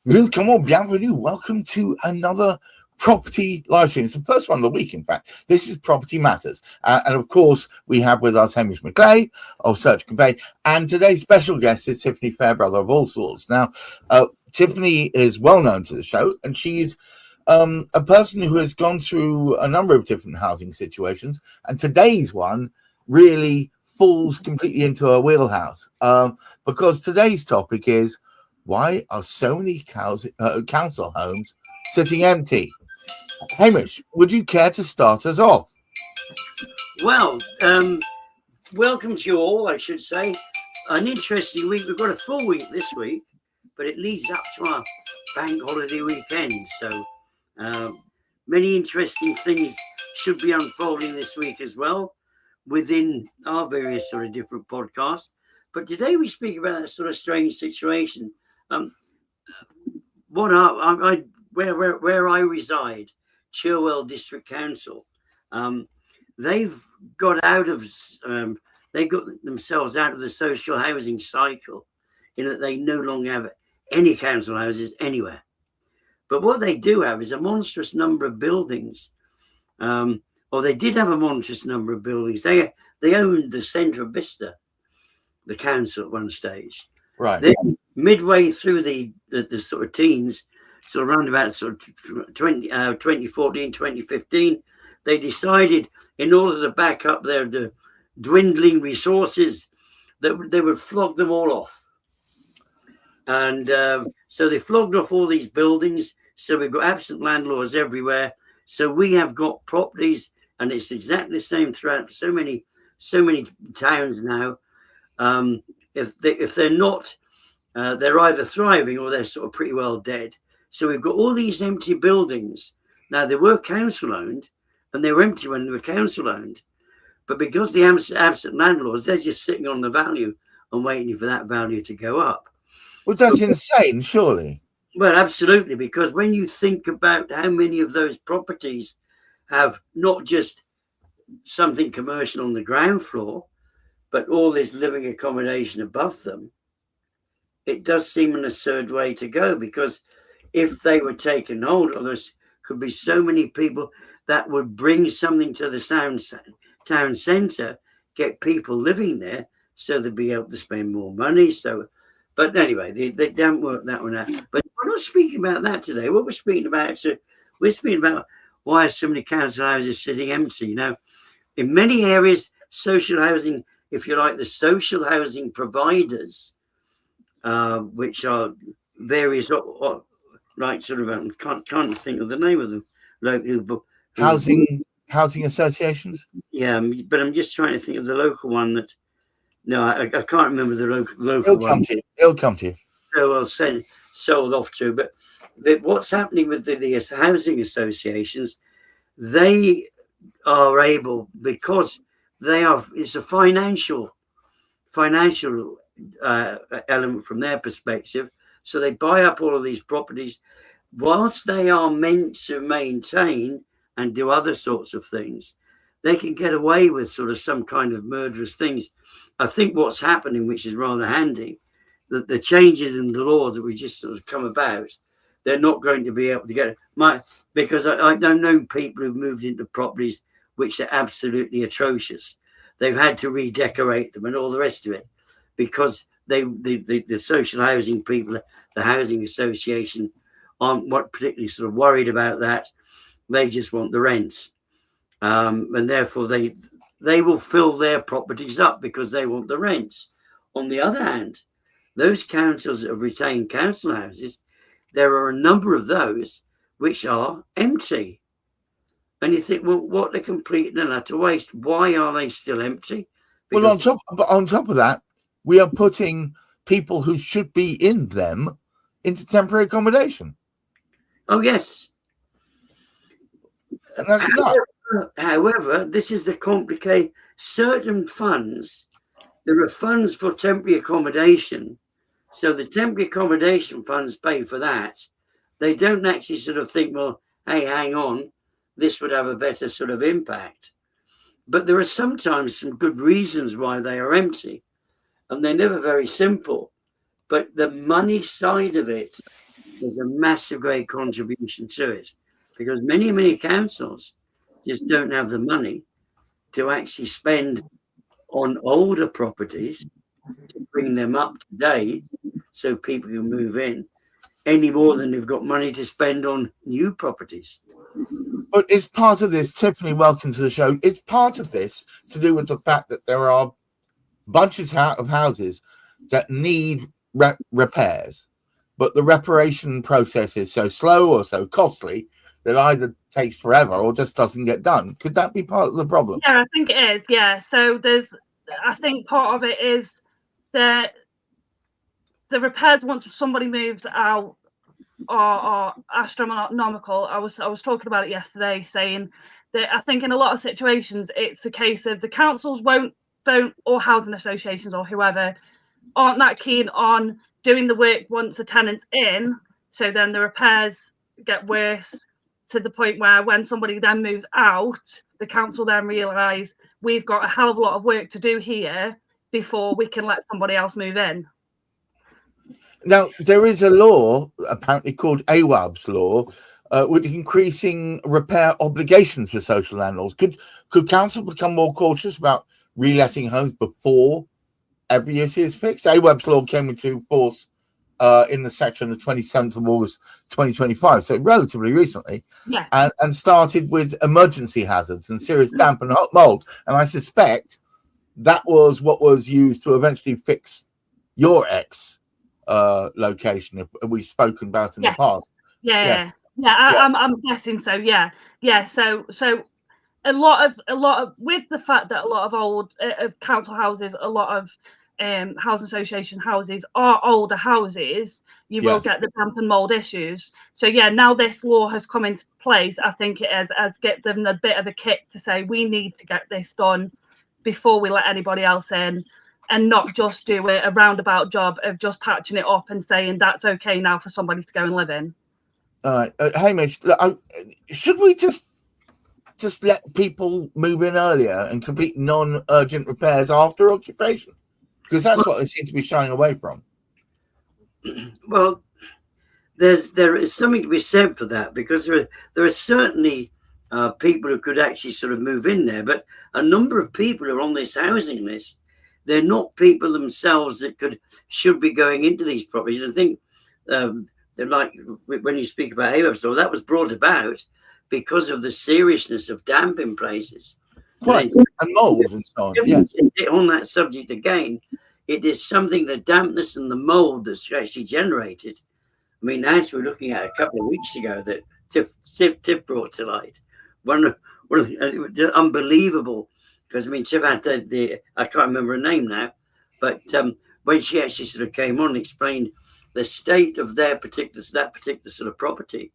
Welcome, bienvenue. Welcome to another property live stream. It's the first one of the week, in fact. This is Property Matters. And of course, we have with us Hamish McClay of Search Convey. And today's special guest is Tiffany Fairbrother of All Sorts. Now, Tiffany is well known to the show, and she's a person who has gone through a number of different housing situations. And today's one really falls completely into her wheelhouse because today's topic is, why are so many council homes sitting empty? Hamish, would you care to start us off? Well, welcome to you all, I should say. An interesting week. We've got a full week this week, but it leads up to our bank holiday weekend. So many interesting things should be unfolding this week as well within our various sort of different podcasts. But today we speak about that sort of strange situation. Where I reside, Chilwell District Council, they've got themselves out of the social housing cycle, in that they no longer have any council houses anywhere. But what they do have is a monstrous number of buildings, or they did have a monstrous number of buildings. They owned the centre of Bicester, the council, at one stage. Right. Then midway through the sort of teens, so around about sort of 2014, 2015, they decided, in order to back up the dwindling resources, that they would flog them all off. And so they flogged off all these buildings. So we've got absent landlords everywhere. So we have got properties, and it's exactly the same throughout so many towns now. If they're not, they're either thriving or they're sort of pretty well dead. So we've got all these empty buildings. Now, they were council owned, and they were empty when they were council owned. But because the absent landlords, they're just sitting on the value and waiting for that value to go up. Well, that's insane, surely. Well, absolutely, because when you think about how many of those properties have not just something commercial on the ground floor, but all this living accommodation above them, it does seem an absurd way to go, because if they were taken hold of, there could be so many people that would bring something to the town centre, get people living there, so they'd be able to spend more money. So, but anyway, they don't work that one out. But we're not speaking about that today. What we're speaking about why are so many council houses sitting empty. Now, in many areas, social housing, if you like, the social housing providers, which are various, like sort of, can't think of the name of them. Housing associations? Yeah, but I'm just trying to think of the local one that, no, I can't remember the local one. It'll come to you. So I'll sold off to. But what's happening with the housing associations, they are able, because it's a financial element from their perspective. So they buy up all of these properties, whilst they are meant to maintain and do other sorts of things. They can get away with sort of some kind of murderous things. I think what's happening, which is rather handy, that the changes in the law that we just sort of come about, they're not going to be able to get it. Because I don't know people who've moved into properties which are absolutely atrocious. They've had to redecorate them and all the rest of it, because the social housing people, the housing association, aren't particularly sort of worried about that. They just want the rents, and therefore they will fill their properties up because they want the rents. On the other hand, those councils that have retained council houses, there are a number of those which are empty. And you think, well, what a complete and utter waste. Why are they still empty? Because, well, on top of that, we are putting people who should be in them into temporary accommodation. Oh, yes. And that's not. However, this is the complicated. Certain funds, there are funds for temporary accommodation. So the temporary accommodation funds pay for that. They don't actually sort of think, well, hey, hang on, this would have a better sort of impact. But there are sometimes some good reasons why they are empty, and they're never very simple. But the money side of it there's a massive, great contribution to it, because many councils just don't have the money to actually spend on older properties to bring them up to date so people can move in, any more than they've got money to spend on new properties. But it's part of this, Tiffany, welcome to the show. It's part of this to do with the fact that there are bunches of houses that need repairs, but the reparation process is so slow or so costly that either takes forever or just doesn't get done. Could that be part of the problem? Yeah, I think it is. Yeah. So I think part of it is that the repairs once somebody moves out are astronomical. I was talking about it yesterday, saying that I think in a lot of situations it's a case of the councils don't or housing associations or whoever aren't that keen on doing the work once a tenant's in, so then the repairs get worse to the point where when somebody then moves out, the council then realise we've got a hell of a lot of work to do here before we can let somebody else move in. Now, there is a law apparently called AWAB's law, with increasing repair obligations for social landlords. Could council become more cautious about reletting homes before every issue is fixed? AWAB's law came into force in the section of 27th of August 2025, so relatively recently, yeah. and started with emergency hazards and serious damp and mold. And I suspect that was what was used to eventually fix your ex location we've spoken about in the past. I'm guessing so. So a lot of with the fact that a lot of old council houses, a lot of housing association houses are older houses, you will get the damp and mold issues. So now this law has come into place. I think it has get them a bit of a kick to say we need to get this done before we let anybody else in, and not just do a roundabout job of just patching it up and saying that's okay now for somebody to go and live in. Hamish, should we just let people move in earlier and complete non-urgent repairs after occupation? Because that's what they seem to be shying away from. Well, there is something to be said for that, because there are certainly people who could actually sort of move in there, but a number of people who are on this housing list, they're not people themselves that should be going into these properties. I think they're like when you speak about AWAB's law, that was brought about because of the seriousness of damp in places. Right, and mold and so on. Yes. On that subject again, it is something, the dampness and the mold that's actually generated. I mean, as we were looking at a couple of weeks ago that Tiff brought to light, one of the unbelievable, because I mean, Tiff had I can't remember her name now, but when she actually sort of came on and explained the state of that particular sort of property,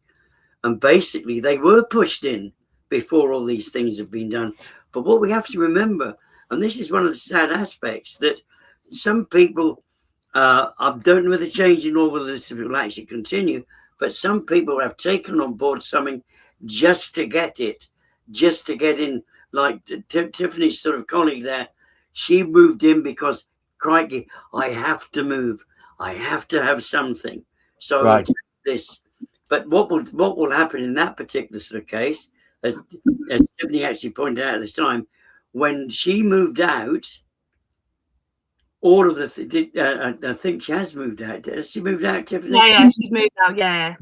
and basically they were pushed in before all these things have been done. But what we have to remember, and this is one of the sad aspects, that some people, I don't know whether the change in law will will actually continue, but some people have taken on board something just to get in. Like Tiffany's sort of colleague there, she moved in because, crikey, I have to move. I have to have something. So right. This. But what will happen in that particular sort of case, as Tiffany actually pointed out at this time, when she moved out, all of I think she has moved out. Has she moved out, Tiffany? Yeah, she's moved out, yeah.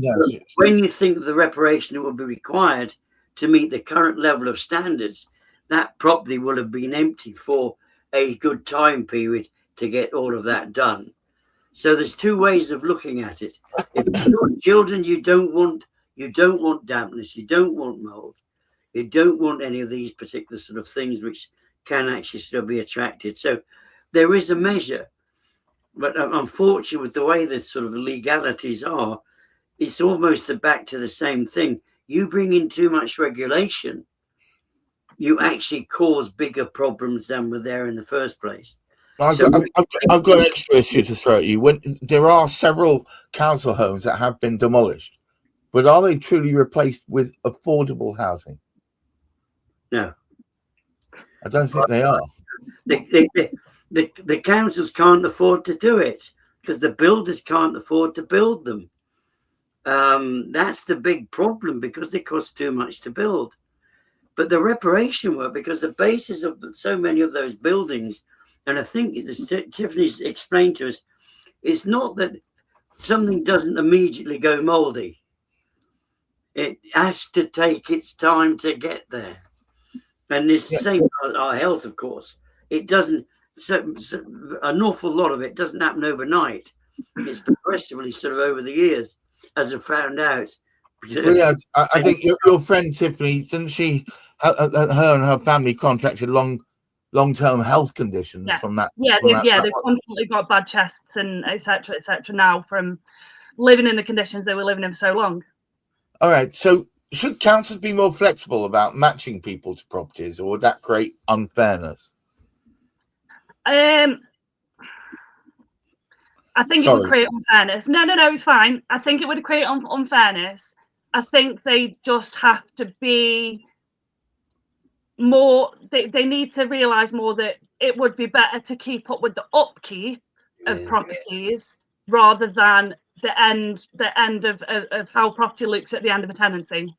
When you think of the reparation that will be required to meet the current level of standards, that property will have been empty for a good time period to get all of that done. So there's two ways of looking at it. If you've got children, you don't want dampness, you don't want mold, you don't want any of these particular sort of things which can actually still be attracted. So there is a measure, but unfortunately, with the way the sort of legalities are, it's almost back to the same thing. You bring in too much regulation, you actually cause bigger problems than were there in the first place. I've got an extra issue to throw at you. When there are several council homes that have been demolished, but are they truly replaced with affordable housing? No, I don't think they are. The councils can't afford to do it because the builders can't afford to build them. That's the big problem, because they cost too much to build. But the reparation work, because the basis of so many of those buildings, and I think as Tiffany's explained to us, it's not that something doesn't immediately go mouldy. It has to take its time to get there. And it's the same with our health, of course. It doesn't, an awful lot of it doesn't happen overnight. It's progressively sort of over the years, as I've found out. Brilliant. I think your friend Tiffany, didn't she, her and her family contracted long-term health conditions from that? They've constantly got bad chests and etc. now from living in the conditions they were living in for so long. All right, so should councils be more flexible about matching people to properties, or would that create unfairness? I think it would create unfairness. No, it's fine. I think it would create unfairness. I think they just have to be more, they need to realise more that it would be better to keep up with the upkeep of properties rather than the end of how property looks at the end of a tenancy.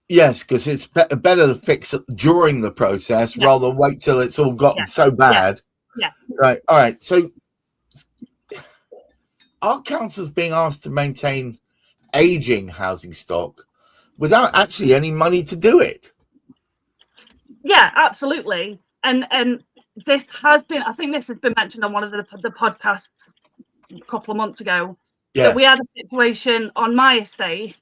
Yes, because it's better to fix it during the process rather than wait till it's all gotten so bad. Yeah. Right. All right. So are councils being asked to maintain aging housing stock without actually any money to do it? Yeah, absolutely. And this has been, I think this has been mentioned on one of the podcasts a couple of months ago. Yes. That we had a situation on my estate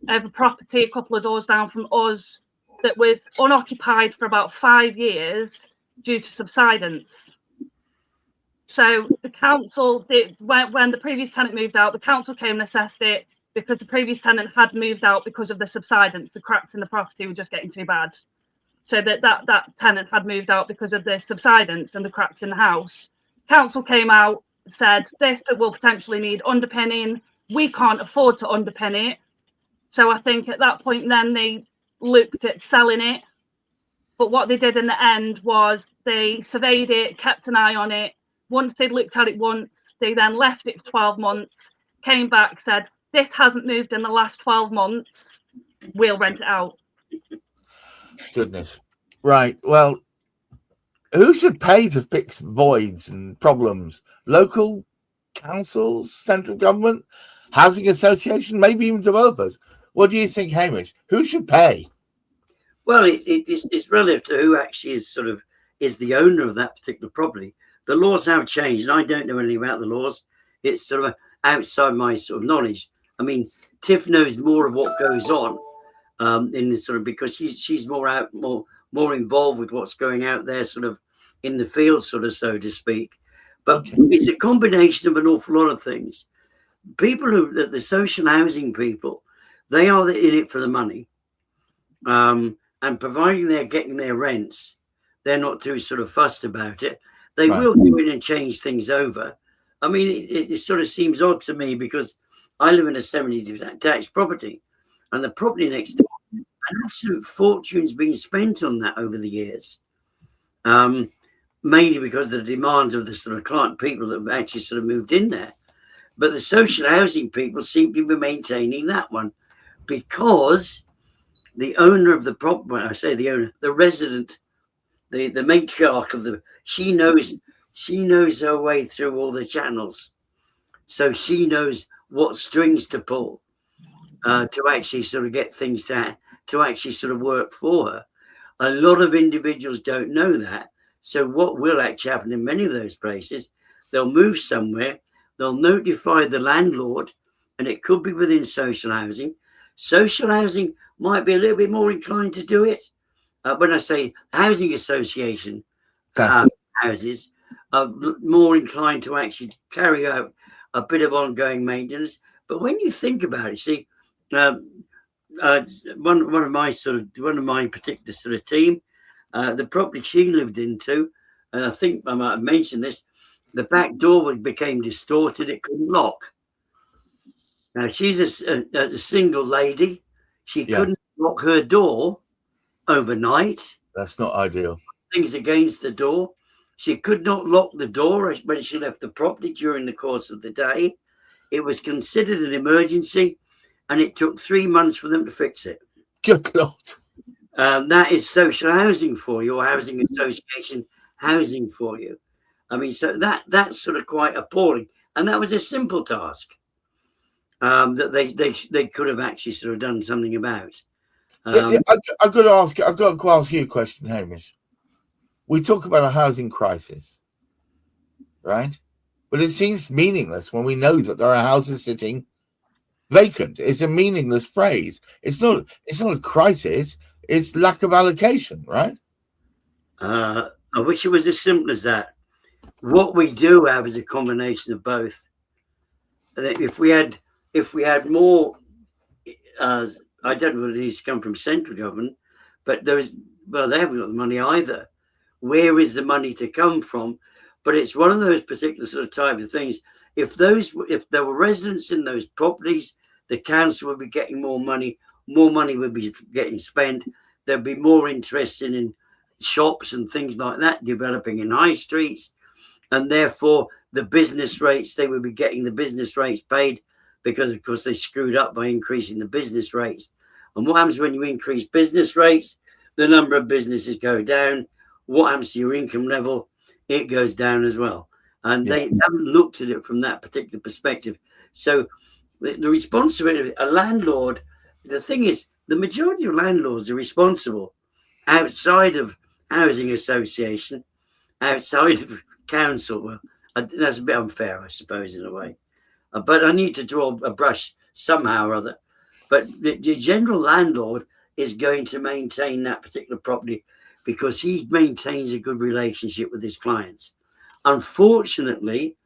of a property a couple of doors down from us that was unoccupied for about 5 years due to subsidence. So the council did, when the previous tenant moved out, the council came and assessed it because the previous tenant had moved out because of the subsidence. The cracks in the property were just getting too bad. So that tenant had moved out because of the subsidence and the cracks in the house. Council came out, said this will potentially need underpinning. We can't afford to underpin it. So I think at that point then they looked at selling it. But what they did in the end was they surveyed it, kept an eye on it. Once they'd looked at it once, they then left it for 12 months, came back, said, this hasn't moved in the last 12 months. We'll rent it out. Goodness. Right. Well, who should pay to fix voids and problems? Local councils, central government, housing association, maybe even developers? What do you think, Hamish? Who should pay? Well, it's relative to who actually is the owner of that particular property. The laws have changed, and I don't know anything about the laws. It's sort of outside my sort of knowledge. I mean, Tiff knows more of what goes on in the sort of, because she's more involved with what's going out there, sort of in the field, sort of, so to speak. But it's a combination of an awful lot of things. People the social housing people, they are in it for the money, and providing they're getting their rents, they're not too sort of fussed about it. They will go in and change things over. I mean, it sort of seems odd to me because I live in a 70-detached property, and the property next door, an absolute fortune's been spent on that over the years, mainly because of the demands of the sort of client people that have actually sort of moved in there. But the social housing people seem to be maintaining that one because the owner of the property, when I say the owner, the resident, the matriarch of she knows her way through all the channels. So she knows what strings to pull to actually sort of get things to actually sort of work for her. A lot of individuals don't know that. So what will actually happen in many of those places, they'll move somewhere, they'll notify the landlord, and it could be within social housing. Social housing might be a little bit more inclined to do it. When I say housing association houses are more inclined to actually carry out a bit of ongoing maintenance. But when you think about it, see, one of my particular sort of team, the property she lived into, and I think I might have mentioned this, the back door became distorted; it couldn't lock. Now she's a single lady; she couldn't lock her door overnight. That's not ideal. Things against the door. She could not lock the door when she left the property during the course of the day. It was considered an emergency, and it took 3 months for them to fix it. Good Lord. That is social housing for you, or housing association housing for you. I mean, so that's sort of quite appalling. And that was a simple task that they could have actually sort of done something about. I've got to ask you a question, Hamish. We talk about a housing crisis, right? But it seems meaningless when we know that there are houses sitting vacant. It's a meaningless phrase. It's not a crisis. It's lack of allocation, right? I wish it was as simple as that. What we do have is a combination of both. If we had more, I don't know whether it needs to come from central government, but they haven't got the money either. Where is the money to come from? But it's one of those particular sort of type of things. If there were residents in those properties, the council would be getting more money would be getting spent. There'd be more interest in shops and things like that developing in high streets, and therefore the business rates, they would be getting the business rates paid, because of course they screwed up by increasing the business rates. And what happens when you increase business rates? The number of businesses go down. What happens to your income level? It goes down as well. And they haven't looked at it from that particular perspective. So the responsibility of a landlord, the thing is, the majority of landlords are responsible outside of housing association, outside of council. Well, that's a bit unfair, I suppose, in a way. But I need to draw a brush somehow or other. But the general landlord is going to maintain that particular property because he maintains a good relationship with his clients. Unfortunately,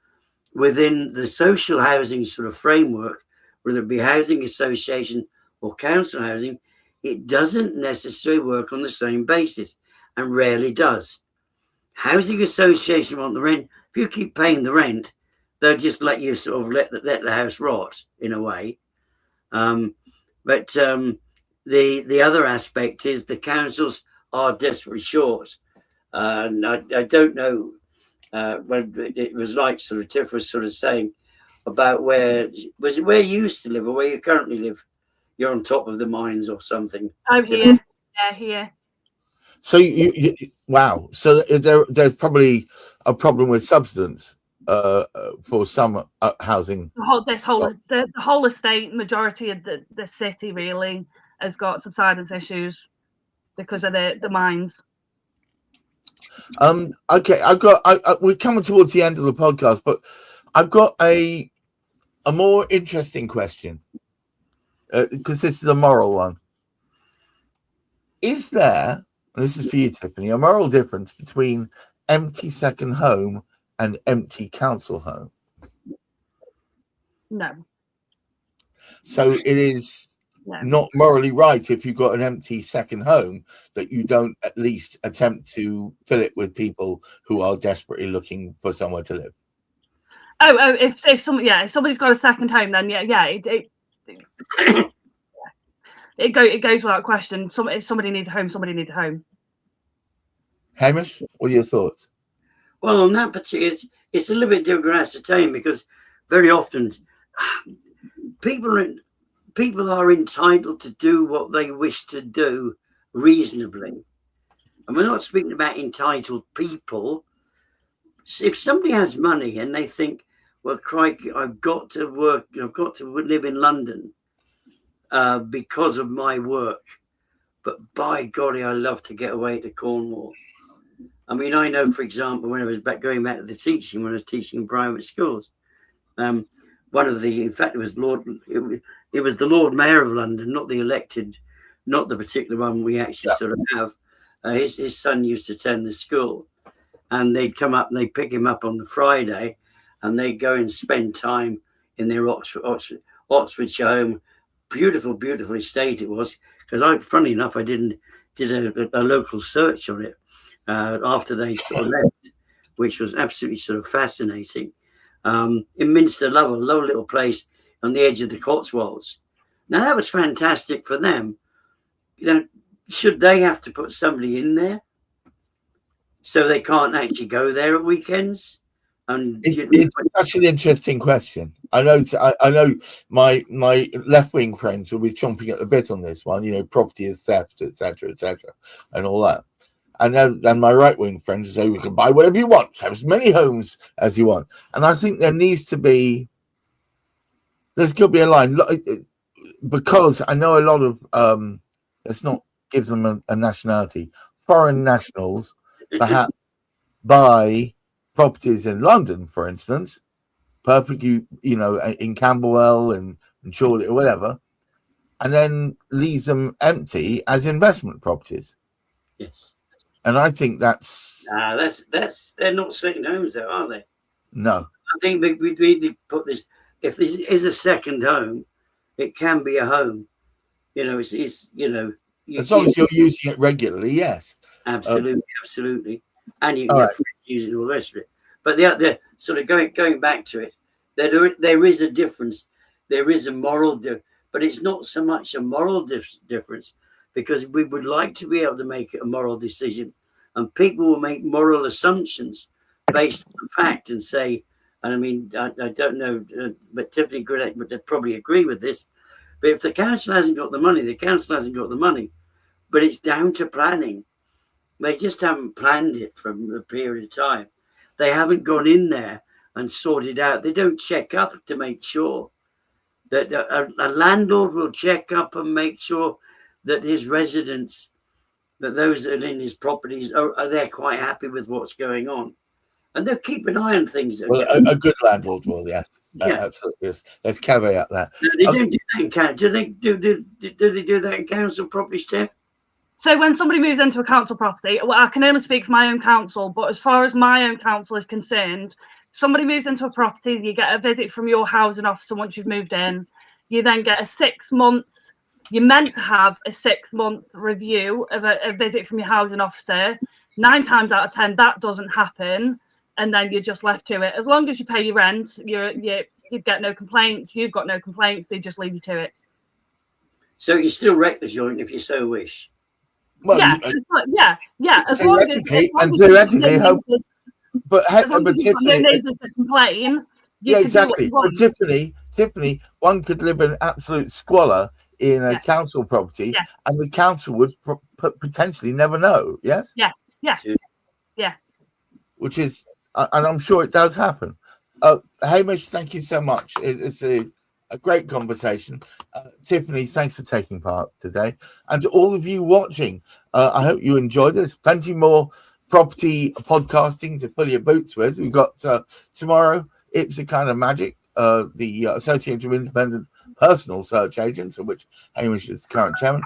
within the social housing sort of framework, whether it be housing association or council housing, it doesn't necessarily work on the same basis, and rarely does. Housing association want the rent. If you keep paying the rent, they'll just let you sort of let the house rot in a way. But the other aspect is the councils are desperately short. And I don't know when it was like sort of Tiff was sort of saying about where you used to live or where you currently live. You're on top of the mines or something. Oh, here. Yeah, here. So you wow. So there's probably a problem with subsidence for some housing. The whole estate, majority of the city really has got subsidence issues because of the mines. Okay, we're coming towards the end of the podcast, but I've got a more interesting question because this is a moral one. Is there, and this is for you, Tiffany, a moral difference between empty second home and empty council home? No. So it is not morally right if you've got an empty second home that you don't at least attempt to fill it with people who are desperately looking for somewhere to live. If somebody's got a second home, then it goes without question. If somebody needs a home, somebody needs a home. Hamish, what are your thoughts? Well, on that particular, it's a little bit difficult to ascertain because very often people are entitled to do what they wish to do reasonably. And we're not speaking about entitled people. If somebody has money and they think, well, crikey, I've got to work, I've got to live in London because of my work, but by golly, I love to get away to Cornwall. I mean, I know, for example, when I was going back to the teaching, when I was teaching in private schools, it was the Lord Mayor of London, not the elected, not the particular one we actually sort of have. His son used to attend the school, and they'd come up and they'd pick him up on the Friday, and they'd go and spend time in their Oxfordshire home. Beautiful, beautiful estate it was. Because funny enough, I did a local search on it after they sort of left, which was absolutely sort of fascinating. In Minster Lovell, a lovely little place on the edge of the Cotswolds. Now that was fantastic for them. Should they have to put somebody in there so they can't actually go there at weekends? And it's such an interesting question. I know my left wing friends will be chomping at the bit on this one. You know, property is theft, etc., and all that. And then my right wing friends say we can buy whatever you want, have as many homes as you want. And I think there's got to be a line, because I know a lot of let's not give them a nationality. Foreign nationals perhaps buy properties in London, for instance, perfectly, you know, in Camberwell and Shoreditch or whatever, and then leave them empty as investment properties. Yes. And I think that's they're not second homes, though, are they? no. I think we need to put this. If this is a second home, it can be a home. You know, it's you know. As long as you're using it regularly, yes. Absolutely, and you can use it all the rest of it. But the sort of going back to it, there is a difference. There is a moral but it's not so much a moral difference, because we would like to be able to make a moral decision, and people will make moral assumptions based on fact and say, and I mean, I don't know, but Tiffany would probably agree with this. But if the council hasn't got the money, the council hasn't got the money. But it's down to planning. They just haven't planned it for a period of time. They haven't gone in there and sorted out. They don't check up to make sure that a landlord will check up and make sure that his residents, that those that are in his properties, are they're quite happy with what's going on. And they'll keep an eye on things. Well, a good landlord will, yes. Absolutely. Yes. Let's caveat that. No, they don't do that in council. Do they do that in council property, Steph? So when somebody moves into a council property, well, I can only speak for my own council, but as far as my own council is concerned, somebody moves into a property, you get a visit from your housing officer once you've moved in. You then get a 6 month, you're meant to have a 6 month review of a visit from your housing officer. 9 times out of 10, that doesn't happen. And then you're just left to it. As long as you pay your rent, you get no complaints. You've got no complaints. They just leave you to it. So you still wreck the joint if you so wish. Well, yeah. As long as theoretically, but Tiffany, no neighbours to complain. Yeah, exactly. But Tiffany, one could live in absolute squalor in a council property, and the council would potentially never know. Yes. Yeah. Which is, and I'm sure it does happen. Hamish, thank you so much. It's a great conversation. Tiffany, thanks for taking part today. And to all of you watching, I hope you enjoyed it. There's plenty more property podcasting to fill your boots with. We've got tomorrow, It's a Kind of Magic, the Association of Independent Personal Search Agents, of which Hamish is the current chairman,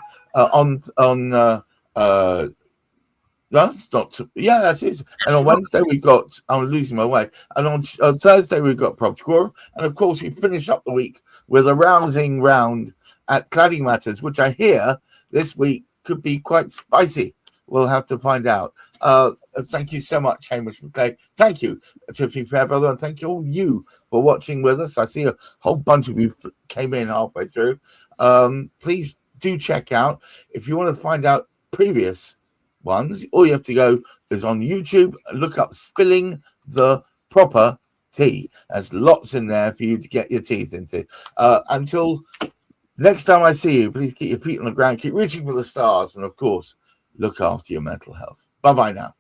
no, it's not. Yeah, that is. And on Wednesday we've got. I'm losing my way. And on Thursday we've got Property Quorum, and of course we finish up the week with a rousing round at Cladding Matters, which I hear this week could be quite spicy. We'll have to find out. Thank you so much, Hamish McClay. Thank you, Tiffany Fairbrother, and thank you all you for watching with us. I see a whole bunch of you came in halfway through. Please do check out if you want to find out previous ones. All you have to go is on YouTube and look up Spilling the Proper Tea. There's lots in there for you to get your teeth into. Until next time I see you, please keep your feet on the ground, keep reaching for the stars, and of course, look after your mental health. Bye-bye now.